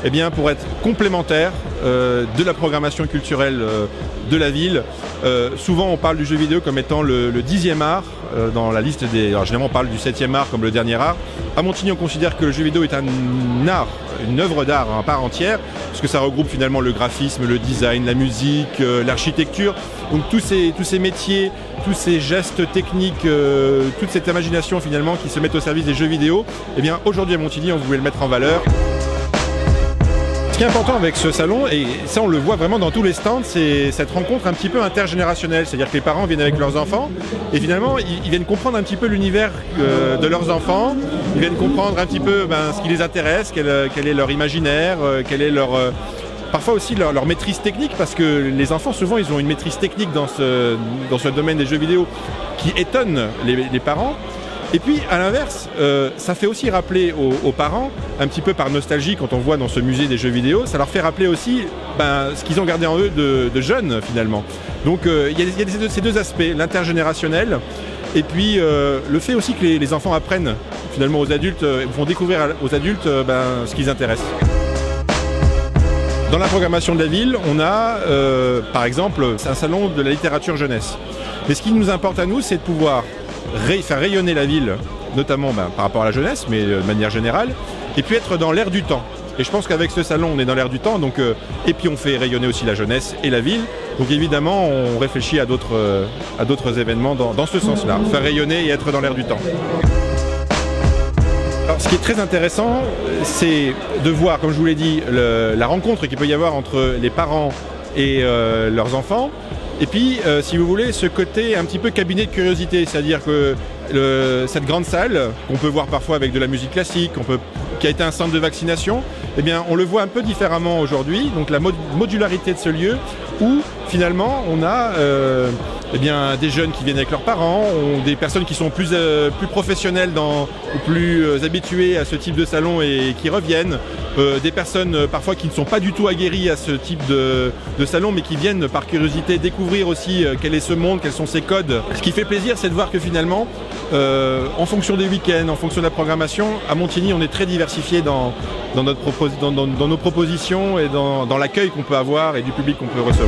eh bien, pour être complémentaire de la programmation culturelle de la ville. Souvent on parle du jeu vidéo comme étant le 10e art dans la liste des... Alors généralement on parle du 7e art comme le dernier art. À Montigny on considère que le jeu vidéo est un art, une œuvre d'art à part entière, parce que ça regroupe finalement le graphisme, le design, la musique, l'architecture. Donc tous ces métiers, tous ces gestes techniques, toute cette imagination finalement qui se mettent au service des jeux vidéo, eh bien aujourd'hui à Montigny on voulait le mettre en valeur. Ce qui est important avec ce salon, et ça on le voit vraiment dans tous les stands, c'est cette rencontre un petit peu intergénérationnelle. C'est-à-dire que les parents viennent avec leurs enfants et finalement ils viennent comprendre un petit peu l'univers de leurs enfants. Ils viennent comprendre un petit peu ce qui les intéresse, quel est leur imaginaire, quel est leur... parfois aussi leur maîtrise technique, parce que les enfants souvent ils ont une maîtrise technique dans ce domaine des jeux vidéo qui étonne les parents. Et puis à l'inverse, ça fait aussi rappeler aux parents, un petit peu par nostalgie quand on voit dans ce musée des jeux vidéo, ça leur fait rappeler aussi ce qu'ils ont gardé en eux de jeunes finalement. Donc il y a ces deux aspects, l'intergénérationnel, et puis le fait aussi que les enfants apprennent finalement aux adultes, vont découvrir aux adultes ce qu'ils intéressent. Dans la programmation de la ville, on a par exemple un salon de la littérature jeunesse. Mais ce qui nous importe à nous, c'est de pouvoir faire rayonner la ville, notamment par rapport à la jeunesse, mais de manière générale, et puis être dans l'air du temps. Et je pense qu'avec ce salon, on est dans l'air du temps, donc, et puis on fait rayonner aussi la jeunesse et la ville. Donc évidemment, on réfléchit à d'autres événements dans ce sens-là, faire rayonner et être dans l'air du temps. Alors, ce qui est très intéressant, c'est de voir, comme je vous l'ai dit, la rencontre qu'il peut y avoir entre les parents et leurs enfants. Et puis, si vous voulez, ce côté un petit peu cabinet de curiosité, c'est-à-dire que cette grande salle, qu'on peut voir parfois avec de la musique classique, qui a été un centre de vaccination, eh bien, on le voit un peu différemment aujourd'hui, donc la modularité de ce lieu, où finalement on a des jeunes qui viennent avec leurs parents, des personnes qui sont plus professionnelles ou plus habituées à ce type de salon et qui reviennent, des personnes parfois qui ne sont pas du tout aguerries à ce type de salon, mais qui viennent par curiosité découvrir aussi quel est ce monde, quels sont ses codes. Ce qui fait plaisir, c'est de voir que finalement, en fonction des week-ends, en fonction de la programmation, à Montigny, on est très diversifié dans nos propositions et dans l'accueil qu'on peut avoir et du public qu'on peut recevoir.